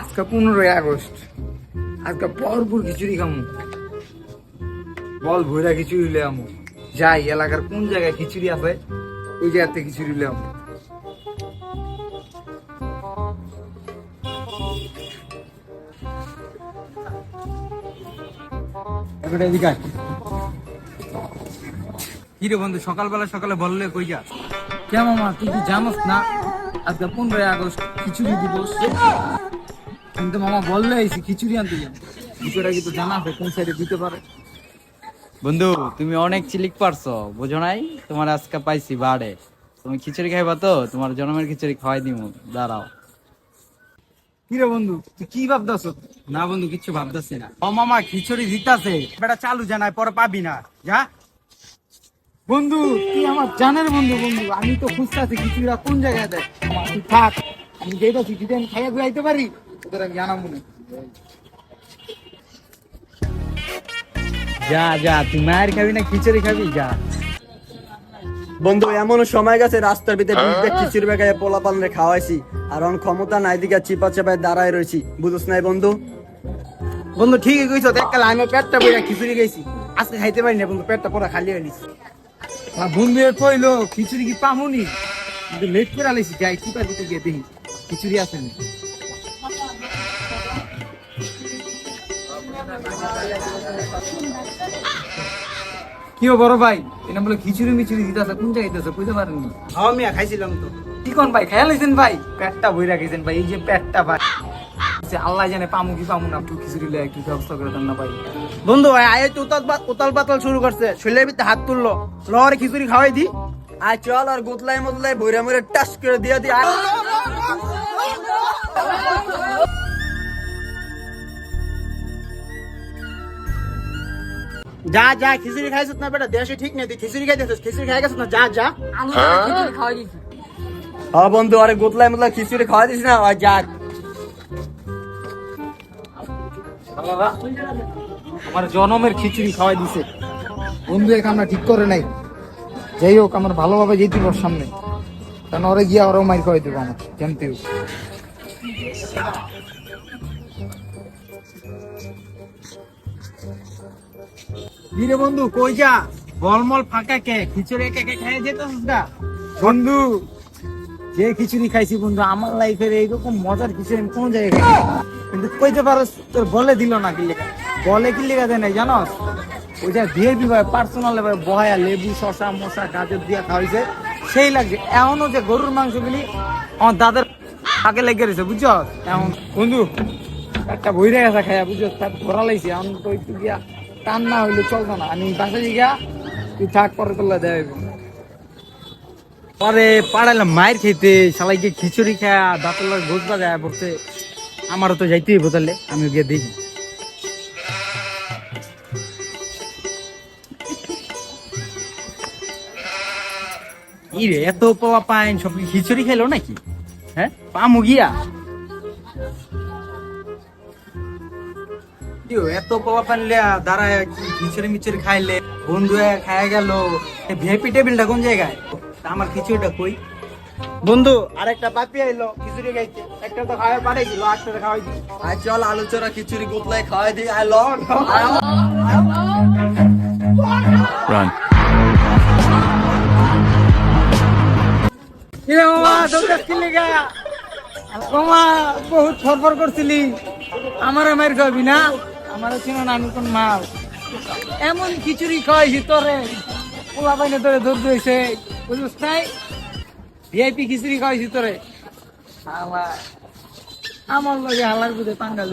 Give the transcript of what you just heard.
আজকে 15ই আগস্ট, আজকে ভরপুর খিচুড়ি খামু। বল ভৈরা খিচুড়ি লে আমু। যাই এলাকার কোন জায়গায় খিচুড়ি আছে ওই জায়গাতে খিচুড়ি লে আমু। কিরে বন্ধু, সকালবেলা সকালে বললে কই যা? কে মামা, তুই কি জানোস না আজকে 15ই আগস্ট খিচুড়ি দিবস? কিন্তু মামা বললে এসে খিচুড়ি আনতে যান, বিষয়টা কিন্তু জানা আছে কোন সাইডে দিতে পারে। বন্ধু, তুমি অনেক চিলিক পারছো, বুঝো নাই? তোমার আজকে পাইছি বাড়ে। তুমি খিচুড়ি খাইবা তো? তোমার জন্মের খিচুড়ি খাওয়াই দিমু, দাঁড়াও। কিরে বন্ধু, তুই কি ভাবতেছ? না বন্ধু, কিচ্ছু ভাবতেছি না। ও মামা খিচুড়ি দিতাছে, বেটা চালু জানাই পরে পাবি না, যা। বন্ধু তুই আমার জানের বন্ধু, বন্ধু আমি তো খুঁজতেছি খিচুড়িটা কোন জায়গায় দেয়। তুই থাক, আমি যেটা খিচুড়ি আমি খাইয়া ঘুরাইতে পারি তোদের আমি জানাবো মনে। যা যা, তুই মায়ের খাবি না খিচুড়ি খাবি? যা। বন্ধু এমন সময় গেছে রাস্তার ভিতরে খিচুড়ি বেগায় পোলা পালনে খাওয়াইছি, আর অন ক্ষমতা নাই দিকে চিপা চাপায় দাঁড়ায় রয়েছি, বুঝছ নাই বন্ধু? বন্ধু ঠিকই কইছ, একটা লাইনে পেটটা বইরা খিচুড়ি খাইছি, আজকে খাইতে পারি না বন্ধু, পেটটা পুরো খালি হয়ে নিছি। বন্ধু এর কইলো খিচুড়ি কি পামুনি, কিন্তু লেট করে আলাইছি, যাই চিপা দিতে গিয়ে দেখি খিচুড়ি আছে না। কি বড় ভাই, এটা বলে খিচুড়ি মিচুড়ি দিতেছে, কোন জায়গায় দিতেছে বুঝতে পারেননি? হ্যাঁ মিয়া, খাইছিলাম তো। কি কোন ভাই, খেয়াল হয়েছেন ভাই? পেটটা বইরা গেছেন ভাই, এই যে পেটটা ভাই, আল্লাহ জানে পামু কি পামু না, একটু খিচুড়ি লে একটু ব্যবস্থা করে দেন না ভাই। বন্ধু আয় তো উতাল পাতাল শুরু করছে, শরীরের ভিতরে হাত তুললো, লরে খিচুড়ি খাওয়াই দি। আয় চল, আর গুতলাই মতলাই বইরা মরে টাস করে দিয়া দি। যা যা, খিচুড়ি খাইছিস না বেটা, দেশে ঠিক নেই, তুই খিচুড়ি খাইতেছিস, খিচুড়ি খাই গেছিস না, যা যা। হ্যাঁ বন্ধু, আরে গুতলাই মতলাই খিচুড়ি খাওয়াই দিস না, আর যা। আমার জনমের খিচুড়ি খাওয়াই দিছে বন্ধু, এক আমরা ঠিক করে নাই। যাই হোক, আমার ভালোভাবে যেতে পার সামনে, কারণ ওরে গিয়া ওরাও মাইর খাওয়াই দেবো আমার জানতে। ধীরে বন্ধু, কই যা? বলমল ফাঁকা কে খিচুড়ি কে কে খেয়ে যেত না বন্ধু যে খিচুড়ি খাইছি বন্ধু, আমার লাইফের এইরকম মজার খিচুড়ি আমি কোন জায়গায় খাইছি, কিন্তু কইতে পারো তোর বলে দিল না কি লেখা, বলে কি লেখা দেয় নাই জানোস? ওইটা দিয়ে দিবা পার্সোনাল বহায়া লেবু শশা মশা গাজর দিয়া খাওয়াইছে, সেই লাগছে। এমনও যে গরুর মাংস গুলি আমার দাদার আগে লেগে রয়েছে, বুঝছ? এমন বন্ধু একটা বইরে গেছে খাইয়া, বুঝছ? তার ধরা লাইছে, এখন তো একটু গিয়া টান না হইলে চলতো না, আমি বাসে গিয়া তুই থাক, পরে তোলা দেয়। পরে পাড়াইলাম মায়ের খেতে, শালাই গিয়ে খিচুড়ি খায়া দাঁতের লাগে গোছ বাজায় পড়তে। আমারও তো যাইতেই বোতালে, আমি গিয়ে দেখি। ইরে, এত পাওয়া পাইন সব কি খিচুড়ি খেলো নাকি? হ্যাঁ, পামু গিয়া। এত পাওয়া পানলে দাঁড়ায় খিচুড়ি মিচুড়ি খাইলে, বন্ধু খায় গেল। ভিআইপি টেবিলটা কোন জায়গায়? আমার খিচুড়িটা কই? বন্ধু আরেকটা পাপি আইলো খিচুড়ি খাইতে, একটা তো খাওয়া পাঠাইছিল, আটটা খাওয়াই দি। আয় চল, আলু চড়া খিচুড়ি গুতলাই খাওয়াই দি। আয় ল রান। বহুত ফরফর করছিলি, আমার মায়ের খাবি না? আমার ছিল না, আমি কোন মাল এমন খিচুড়ি খাওয়াইছি তোরে, পোলা পাইনে তোরে ধর দিয়েছে, বুঝছিস নাই? ভিআইপি খিচুড়ি খাওয়াইছি তোরে, আমার লগে হালার বুঝে পাঙ্গা